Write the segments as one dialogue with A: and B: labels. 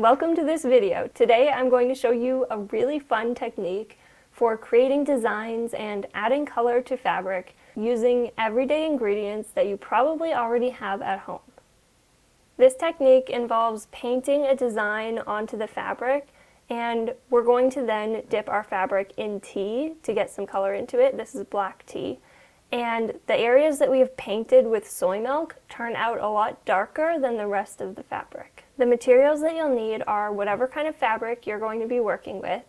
A: Welcome to this video. Today I'm going to show you a really fun technique for creating designs and adding color to fabric using everyday ingredients that you probably already have at home. This technique involves painting a design onto the fabric, and we're going to then dip our fabric in tea to get some color into it. This is black tea. And the areas that we have painted with soy milk turn out a lot darker than the rest of the fabric. The materials that you'll need are whatever kind of fabric you're going to be working with.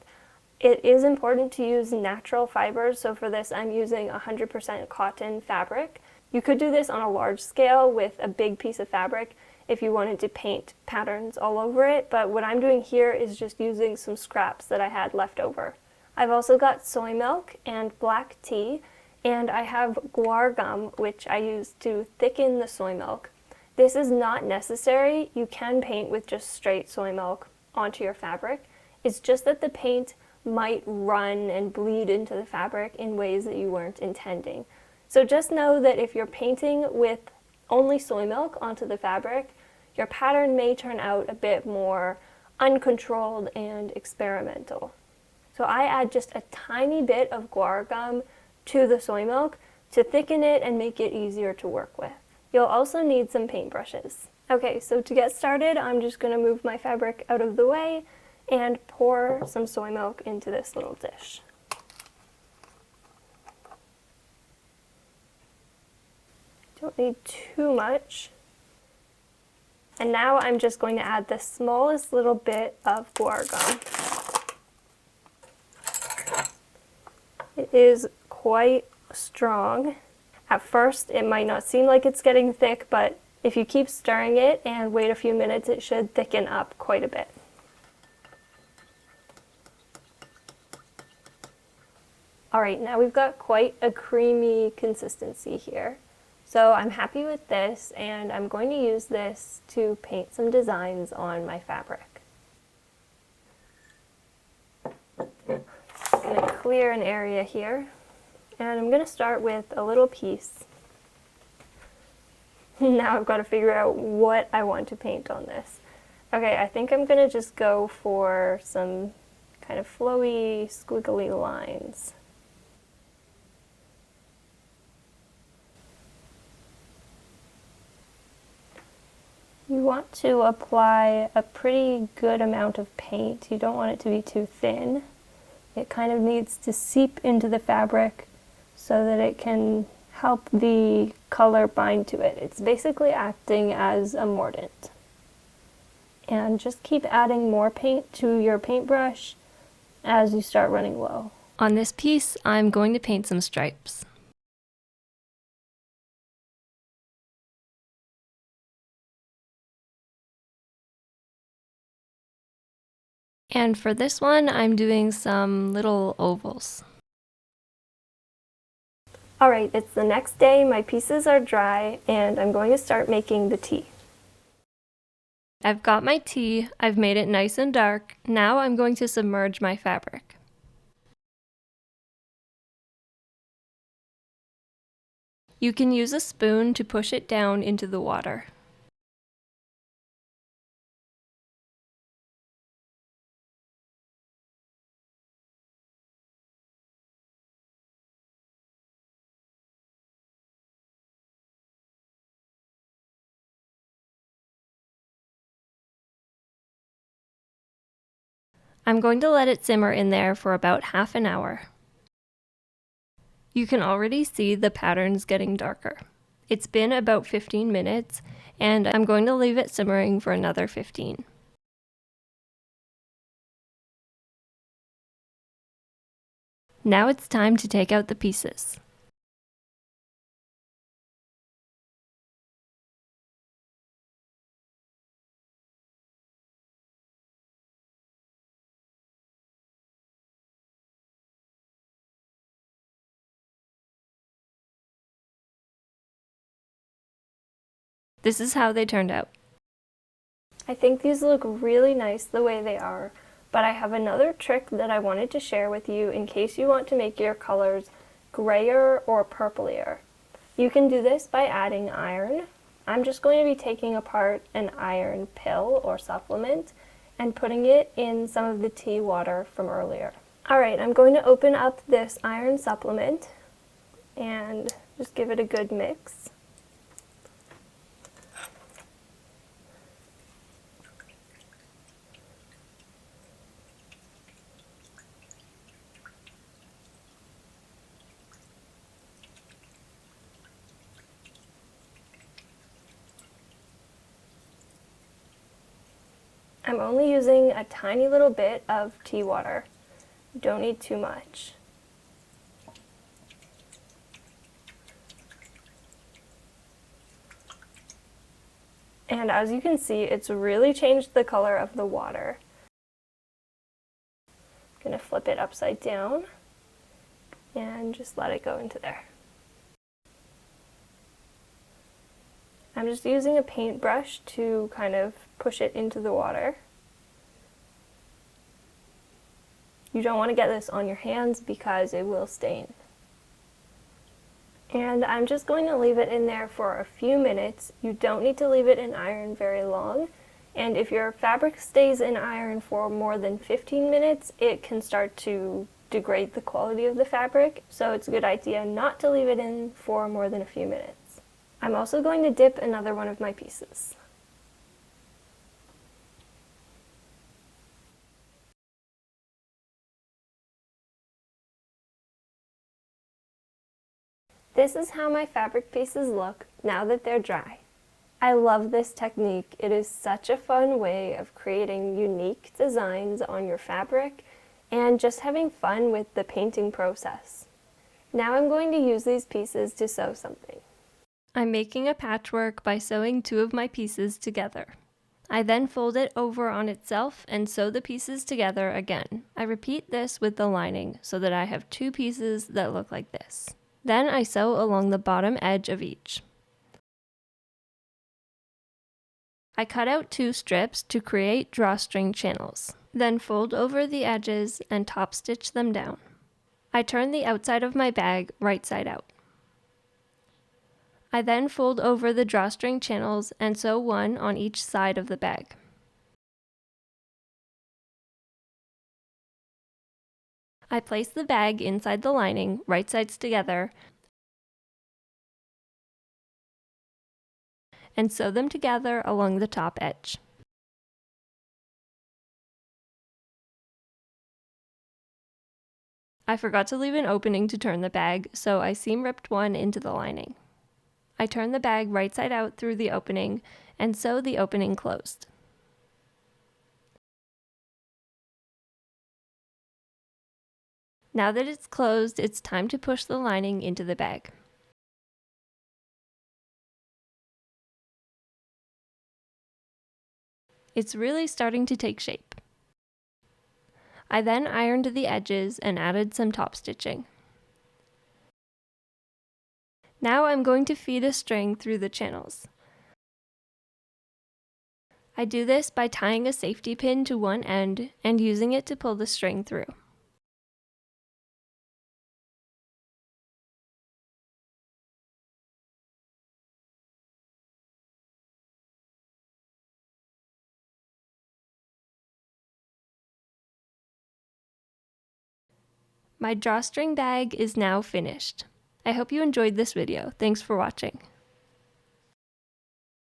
A: It is important to use natural fibers, so for this I'm using 100% cotton fabric. You could do this on a large scale with a big piece of fabric if you wanted to paint patterns all over it, but what I'm doing here is just using some scraps that I had left over. I've also got soy milk and black tea, and I have guar gum, which I use to thicken the soy milk. This is not necessary. You can paint with just straight soy milk onto your fabric. It's just that the paint might run and bleed into the fabric in ways that you weren't intending. So just know that if you're painting with only soy milk onto the fabric, your pattern may turn out a bit more uncontrolled and experimental. So I add just a tiny bit of guar gum to the soy milk to thicken it and make it easier to work with. You'll also need some paintbrushes. Okay, so to get started, I'm just going to move my fabric out of the way and pour some soy milk into this little dish. Don't need too much. And now I'm just going to add the smallest little bit of guar gum. It is quite strong. At first it might not seem like it's getting thick, but if you keep stirring it and wait a few minutes, it should thicken up quite a bit. Alright, now we've got quite a creamy consistency here. So I'm happy with this, and I'm going to use this to paint some designs on my fabric. I'm going to clear an area here, and I'm going to start with a little piece. Now I've got to figure out what I want to paint on this. Okay, I think I'm going to just go for some kind of flowy, squiggly lines. You want to apply a pretty good amount of paint. You don't want it to be too thin. It kind of needs to seep into the fabric so that it can help the color bind to it. It's basically acting as a mordant. And just keep adding more paint to your paintbrush as you start running low.
B: On this piece, I'm going to paint some stripes. And for this one, I'm doing some little ovals.
A: Alright, it's the next day, my pieces are dry, and I'm going to start making the tea.
B: I've got my tea, I've made it nice and dark. Now I'm going to submerge my fabric. You can use a spoon to push it down into the water. I'm going to let it simmer in there for about half an hour. You can already see the patterns getting darker. It's been about 15 minutes, and I'm going to leave it simmering for another 15. Now it's time to take out the pieces. This is how they turned out.
A: I think these look really nice the way they are, but I have another trick that I wanted to share with you in case you want to make your colors grayer or purplier. You can do this by adding iron. I'm just going to be taking apart an iron pill or supplement, and putting it in some of the tea water from earlier. Alright, I'm going to open up this iron supplement and just give it a good mix. I'm only using a tiny little bit of tea water. You don't need too much. And as you can see, it's really changed the color of the water. I'm going to flip it upside down and just let it go into there. I'm just using a paintbrush to kind of push it into the water. You don't want to get this on your hands because it will stain. And I'm just going to leave it in there for a few minutes. You don't need to leave it in iron very long. And if your fabric stays in iron for more than 15 minutes, it can start to degrade the quality of the fabric. So it's a good idea not to leave it in for more than a few minutes. I'm also going to dip another one of my pieces. This is how my fabric pieces look now that they're dry. I love this technique. It is such a fun way of creating unique designs on your fabric and just having fun with the painting process. Now I'm going to use these pieces to sew something.
B: I'm making a patchwork by sewing two of my pieces together. I then fold it over on itself and sew the pieces together again. I repeat this with the lining so that I have two pieces that look like this. Then I sew along the bottom edge of each. I cut out two strips to create drawstring channels. Then fold over the edges and top stitch them down. I turn the outside of my bag right side out. I then fold over the drawstring channels and sew one on each side of the bag. I place the bag inside the lining, right sides together, and sew them together along the top edge. I forgot to leave an opening to turn the bag, so I seam ripped one into the lining. I turn the bag right side out through the opening and sew the opening closed. Now that it's closed, it's time to push the lining into the bag. It's really starting to take shape. I then ironed the edges and added some top stitching. Now I'm going to feed a string through the channels. I do this by tying a safety pin to one end and using it to pull the string through. My drawstring bag is now finished. I hope you enjoyed this video. Thanks for watching.